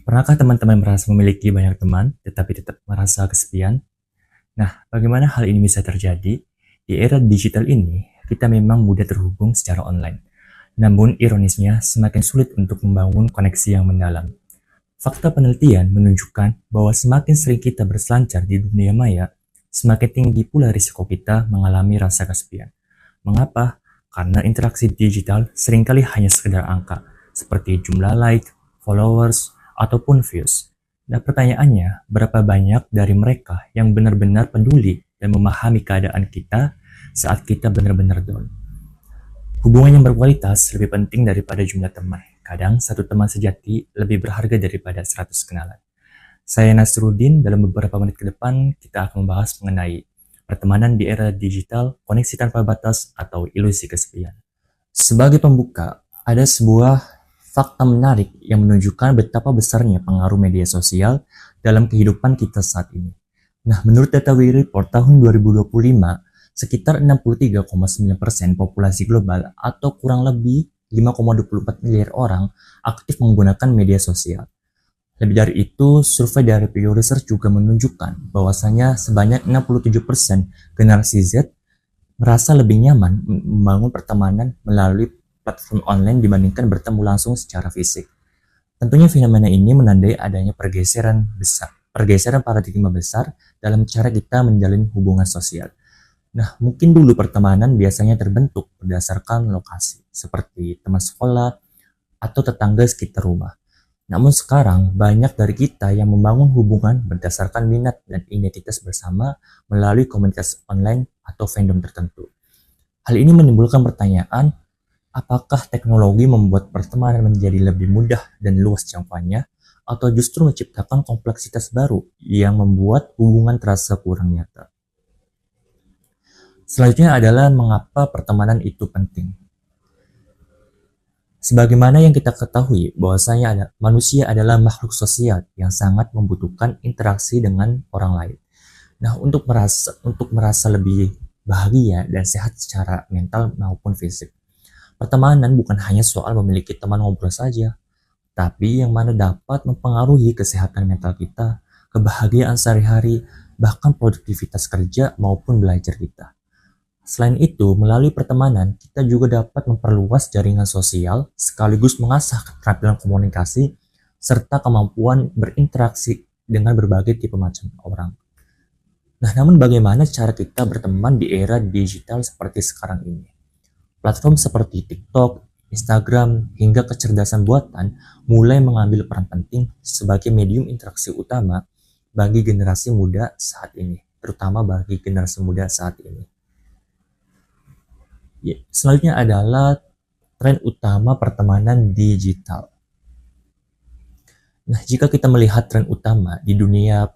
Pernahkah teman-teman merasa memiliki banyak teman, tetapi tetap merasa kesepian? Nah, bagaimana hal ini bisa terjadi? Di era digital ini, kita memang mudah terhubung secara online. Namun, ironisnya, semakin sulit untuk membangun koneksi yang mendalam. Fakta penelitian menunjukkan bahwa semakin sering kita berselancar di dunia maya, semakin tinggi pula risiko kita mengalami rasa kesepian. Mengapa? Karena interaksi digital seringkali hanya sekedar angka, seperti jumlah like, followers, ataupun views. Nah, pertanyaannya, berapa banyak dari mereka yang benar-benar peduli dan memahami keadaan kita saat kita benar-benar down? Hubungan yang berkualitas lebih penting daripada jumlah teman. Kadang satu teman sejati lebih berharga daripada 100 kenalan. Saya Nasruddin, dalam beberapa menit ke depan kita akan membahas mengenai pertemanan di era digital, koneksi tanpa batas, atau ilusi kesepian. Sebagai pembuka, ada sebuah fakta menarik yang menunjukkan betapa besarnya pengaruh media sosial dalam kehidupan kita saat ini. Nah, menurut data We Report tahun 2025, sekitar 63,9% populasi global atau kurang lebih 5,24 miliar orang aktif menggunakan media sosial. Lebih dari itu, survei dari Pew Research juga menunjukkan bahwasanya sebanyak 67% generasi Z merasa lebih nyaman membangun pertemanan melalui platform online dibandingkan bertemu langsung secara fisik. Tentunya fenomena ini menandai adanya pergeseran paradigma besar dalam cara kita menjalin hubungan sosial. Nah, mungkin dulu pertemanan biasanya terbentuk berdasarkan lokasi, seperti teman sekolah atau tetangga sekitar rumah. Namun sekarang, banyak dari kita yang membangun hubungan berdasarkan minat dan identitas bersama melalui komunitas online atau fandom tertentu. Hal ini menimbulkan pertanyaan, apakah teknologi membuat pertemanan menjadi lebih mudah dan luas jangkauannya, atau justru menciptakan kompleksitas baru yang membuat hubungan terasa kurang nyata? Selanjutnya adalah mengapa pertemanan itu penting. Sebagaimana yang kita ketahui, bahwasanya manusia adalah makhluk sosial yang sangat membutuhkan interaksi dengan orang lain. Nah, untuk merasa lebih bahagia dan sehat secara mental maupun fisik, pertemanan bukan hanya soal memiliki teman ngobrol saja, tapi yang mana dapat mempengaruhi kesehatan mental kita, kebahagiaan sehari-hari, bahkan produktivitas kerja maupun belajar kita. Selain itu, melalui pertemanan, kita juga dapat memperluas jaringan sosial sekaligus mengasah keterampilan komunikasi serta kemampuan berinteraksi dengan berbagai tipe macam orang. Nah, namun bagaimana cara kita berteman di era digital seperti sekarang ini? Platform seperti TikTok, Instagram, hingga kecerdasan buatan mulai mengambil peran penting sebagai medium interaksi utama bagi generasi muda saat ini, terutama bagi generasi muda saat ini. Selanjutnya adalah tren utama pertemanan digital. Nah, jika kita melihat tren utama di dunia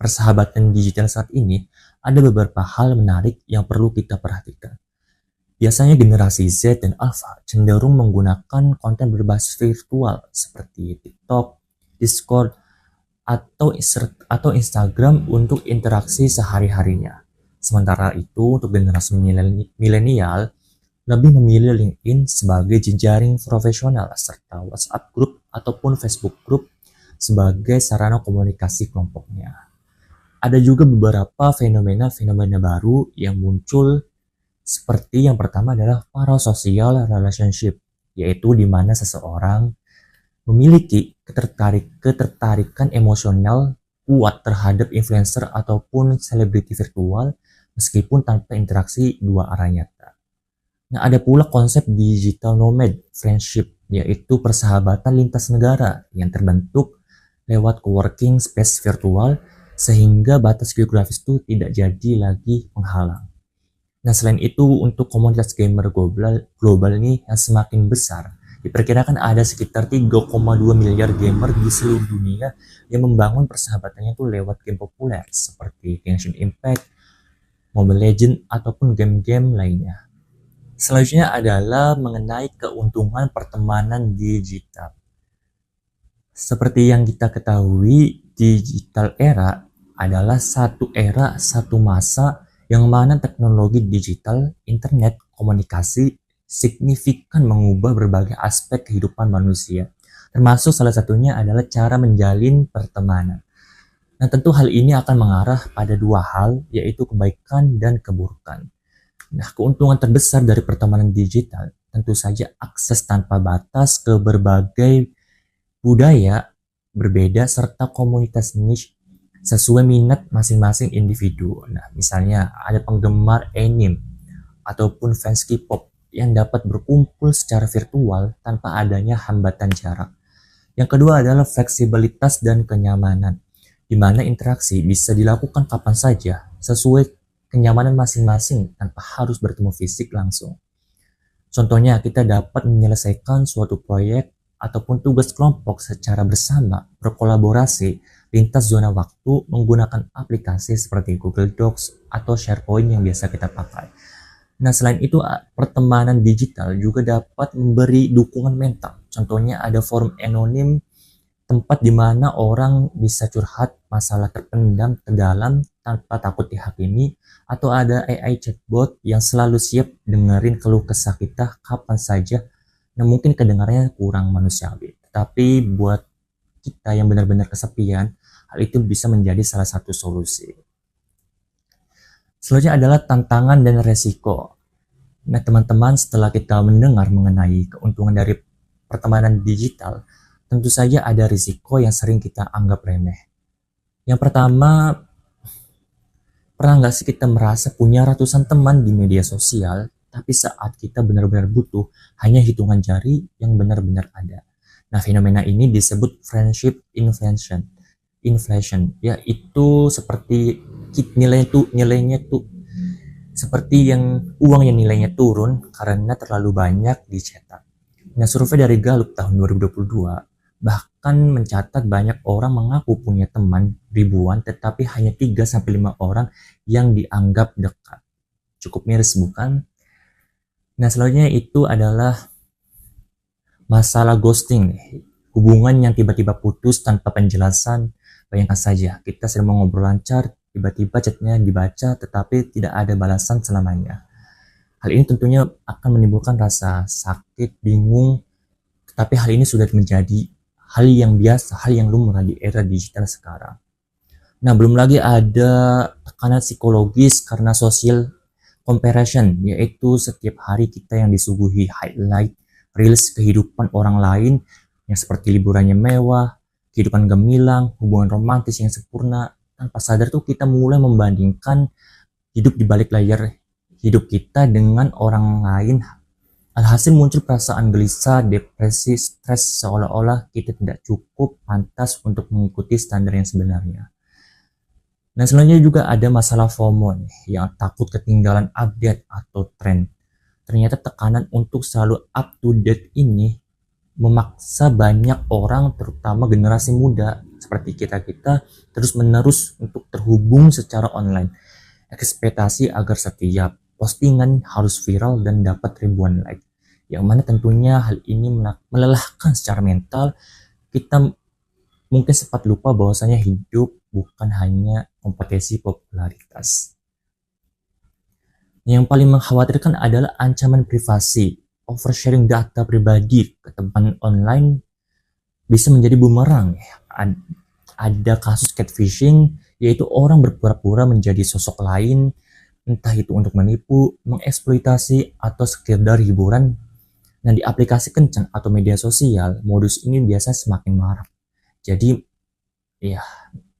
persahabatan digital saat ini, ada beberapa hal menarik yang perlu kita perhatikan. Biasanya generasi Z dan Alpha cenderung menggunakan konten berbasis virtual seperti TikTok, Discord, atau Instagram untuk interaksi sehari-harinya. Sementara itu, untuk generasi milenial, lebih memilih LinkedIn sebagai jejaring profesional serta WhatsApp Group ataupun Facebook Group sebagai sarana komunikasi kelompoknya. Ada juga beberapa fenomena baru yang muncul, seperti yang pertama adalah parasocial relationship, yaitu di mana seseorang memiliki ketertarikan emosional kuat terhadap influencer ataupun selebriti virtual meskipun tanpa interaksi dua arah nyata. Nah, ada pula konsep digital nomad friendship, yaitu persahabatan lintas negara yang terbentuk lewat coworking space virtual sehingga batas geografis itu tidak jadi lagi penghalang. Nah, selain itu, untuk komunitas gamer global ini yang semakin besar, diperkirakan ada sekitar 3,2 miliar gamer di seluruh dunia yang membangun persahabatannya itu lewat game populer seperti Genshin Impact, Mobile Legends, ataupun game-game lainnya. Selanjutnya adalah mengenai keuntungan pertemanan digital. Seperti yang kita ketahui, digital era adalah satu masa yang mana teknologi digital, internet, komunikasi signifikan mengubah berbagai aspek kehidupan manusia, Termasuk salah satunya adalah cara menjalin pertemanan. Nah, tentu hal ini akan mengarah pada dua hal, yaitu kebaikan dan keburukan. Nah, keuntungan terbesar dari pertemanan digital tentu saja akses tanpa batas ke berbagai budaya berbeda serta komunitas niche sesuai minat masing-masing individu. Nah, misalnya ada penggemar anime ataupun fans K-pop yang dapat berkumpul secara virtual tanpa adanya hambatan jarak. Yang kedua adalah fleksibilitas dan kenyamanan, di mana interaksi bisa dilakukan kapan saja sesuai kenyamanan masing-masing tanpa harus bertemu fisik langsung. Contohnya, kita dapat menyelesaikan suatu proyek ataupun tugas kelompok secara bersama, berkolaborasi, lintas zona waktu menggunakan aplikasi seperti Google Docs atau SharePoint yang biasa kita pakai. Nah, selain itu, pertemanan digital juga dapat memberi dukungan mental. Contohnya ada forum anonim, tempat di mana orang bisa curhat masalah terpendam terdalam tanpa takut dihakimi, atau ada AI chatbot yang selalu siap dengerin keluh kesah kita kapan saja. Nah, mungkin kedengarannya kurang manusiawi, tapi buat kita yang benar-benar kesepian, hal itu bisa menjadi salah satu solusi. Selanjutnya adalah tantangan dan resiko. Nah, teman-teman, setelah kita mendengar mengenai keuntungan dari pertemanan digital, tentu saja ada risiko yang sering kita anggap remeh. Yang pertama, pernah nggak sih kita merasa punya ratusan teman di media sosial, tapi saat kita benar-benar butuh, hanya hitungan jari yang benar-benar ada. Nah, fenomena ini disebut friendship inflation. Yaitu seperti nilainya tuh seperti yang uang yang nilainya turun karena terlalu banyak dicetak. Nah, survei dari Gallup tahun 2022 bahkan mencatat banyak orang mengaku punya teman ribuan, tetapi hanya 3-5 orang yang dianggap dekat. Cukup miris, bukan? Nah, selanjutnya itu adalah masalah ghosting. Hubungan yang tiba-tiba putus tanpa penjelasan. Bayangkan saja, kita sedang mau ngobrol lancar, tiba-tiba chatnya dibaca tetapi tidak ada balasan selamanya. Hal ini tentunya akan menimbulkan rasa sakit, bingung, tetapi hal ini sudah menjadi hal yang biasa, hal yang lumrah di era digital sekarang. Nah, belum lagi ada tekanan psikologis karena social comparison, yaitu setiap hari kita yang disuguhi highlight, reels kehidupan orang lain yang seperti liburannya mewah, kehidupan gemilang, hubungan romantis yang sempurna. Tanpa sadar tuh kita mulai membandingkan hidup di balik layar hidup kita dengan orang lain. Alhasil muncul perasaan gelisah, depresi, stres, seolah-olah kita tidak cukup pantas untuk mengikuti standar yang sebenarnya. Nah, selanjutnya juga ada masalah FOMO nih, yang takut ketinggalan update atau tren. Ternyata tekanan untuk selalu up to date ini memaksa banyak orang, terutama generasi muda seperti kita terus-menerus untuk terhubung secara online. Ekspektasi agar setiap postingan harus viral dan dapat ribuan like. Yang mana tentunya hal ini melelahkan secara mental. Kita mungkin sempat lupa bahwasanya hidup bukan hanya kompetisi popularitas. Yang paling mengkhawatirkan adalah ancaman privasi. Oversharing data pribadi ke teman online bisa menjadi bumerang. Ada kasus catfishing, yaitu orang berpura-pura menjadi sosok lain, entah itu untuk menipu, mengeksploitasi, atau sekedar hiburan. Nah, di aplikasi kencan atau media sosial, modus ini biasa semakin marak. Jadi, ya,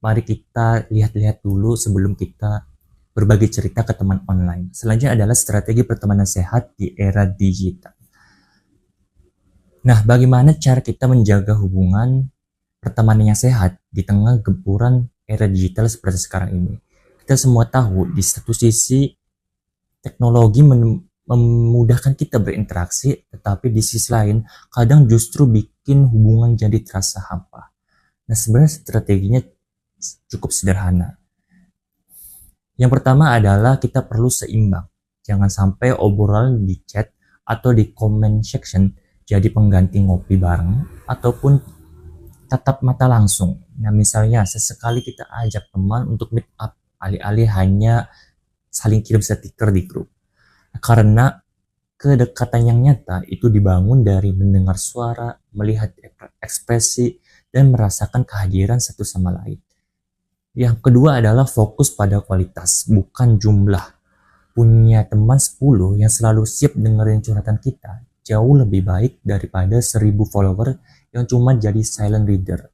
mari kita lihat-lihat dulu sebelum kita berbagi cerita ke teman online. Selanjutnya adalah strategi pertemanan sehat di era digital. Nah, bagaimana cara kita menjaga hubungan pertemanan yang sehat di tengah gempuran era digital seperti sekarang ini? Kita semua tahu di satu sisi teknologi memudahkan kita berinteraksi, tetapi di sisi lain kadang justru bikin hubungan jadi terasa hampa. Nah, sebenarnya strateginya cukup sederhana. Yang pertama adalah kita perlu seimbang. Jangan sampai obrolan di chat atau di comment section jadi pengganti ngopi bareng ataupun tatap mata langsung. Nah, misalnya sesekali kita ajak teman untuk meet up, alih-alih hanya saling kirim stiker di grup. Karena kedekatan yang nyata itu dibangun dari mendengar suara, melihat ekspresi, dan merasakan kehadiran satu sama lain. Yang kedua adalah fokus pada kualitas, bukan jumlah. Punya teman 10 yang selalu siap dengerin curhatan kita, jauh lebih baik daripada 1000 follower yang cuma jadi silent reader.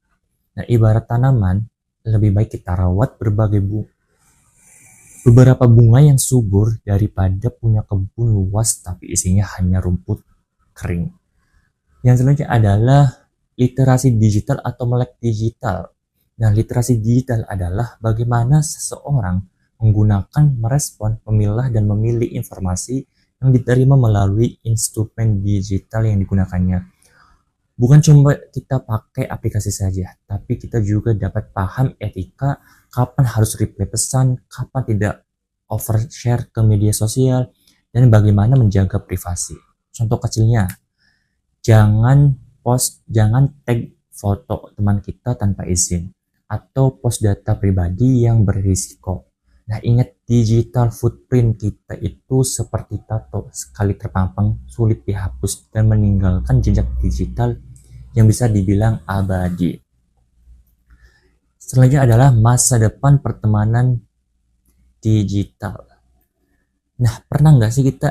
Nah, ibarat tanaman, lebih baik kita rawat beberapa bunga yang subur daripada punya kebun luas tapi isinya hanya rumput kering. Yang selanjutnya adalah literasi digital atau melek digital. Nah, literasi digital adalah bagaimana seseorang menggunakan, merespon, memilah, dan memilih informasi yang diterima melalui instrumen digital yang digunakannya. Bukan cuma kita pakai aplikasi saja, tapi kita juga dapat paham etika, kapan harus reply pesan, kapan tidak overshare ke media sosial, dan bagaimana menjaga privasi. Contoh kecilnya, jangan tag foto teman kita tanpa izin, atau post data pribadi yang berisiko. Nah, ingat, digital footprint kita itu seperti tato, sekali terpampang sulit dihapus dan meninggalkan jejak digital yang bisa dibilang abadi. Selanjutnya adalah masa depan pertemanan digital. Nah, pernah nggak sih kita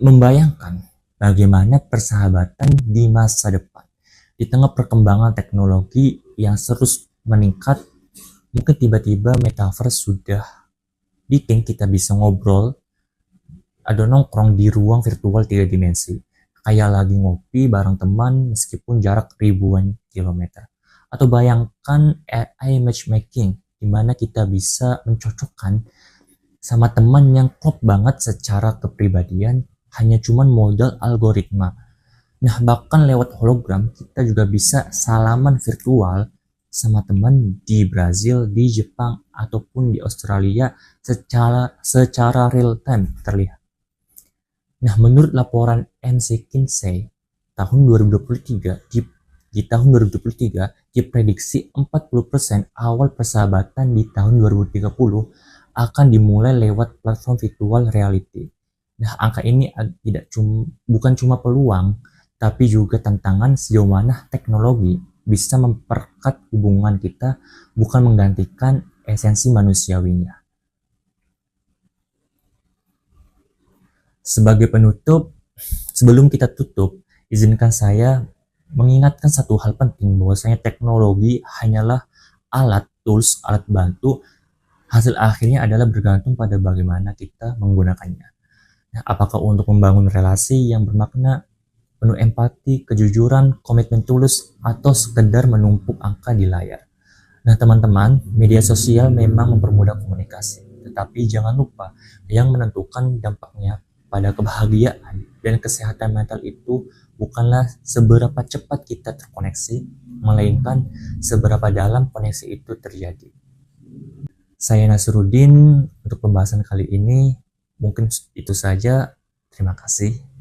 membayangkan bagaimana persahabatan di masa depan? Di tengah perkembangan teknologi yang terus meningkat, mungkin tiba-tiba metaverse sudah bikin kita bisa ngobrol atau nongkrong di ruang virtual 3 dimensi. Kayak lagi ngopi bareng teman meskipun jarak ribuan kilometer. Atau bayangkan AI matchmaking, di mana kita bisa mencocokkan sama teman yang klop banget secara kepribadian, hanya cuman modal algoritma. Nah, bahkan lewat hologram, kita juga bisa salaman virtual sama teman di Brazil, di Jepang, ataupun di Australia secara real time terlihat. Nah, menurut laporan McKinsey tahun 2023, di tahun 2023 diprediksi 40% awal persahabatan di tahun 2030 akan dimulai lewat platform virtual reality. Nah, angka ini bukan cuma peluang, tapi juga tantangan sejauh mana teknologi bisa memperkuat hubungan kita, bukan menggantikan esensi manusiawinya. Sebagai penutup, sebelum kita tutup, izinkan saya mengingatkan satu hal penting, bahwasanya teknologi hanyalah alat bantu. Hasil akhirnya adalah bergantung pada bagaimana kita menggunakannya. Nah, apakah untuk membangun relasi yang bermakna, penuh empati, kejujuran, komitmen tulus, atau sekedar menumpuk angka di layar. Nah, teman-teman, media sosial memang mempermudah komunikasi, tetapi jangan lupa yang menentukan dampaknya pada kebahagiaan dan kesehatan mental itu bukanlah seberapa cepat kita terkoneksi, melainkan seberapa dalam koneksi itu terjadi. Saya Nasruddin, untuk pembahasan kali ini mungkin itu saja. Terima kasih.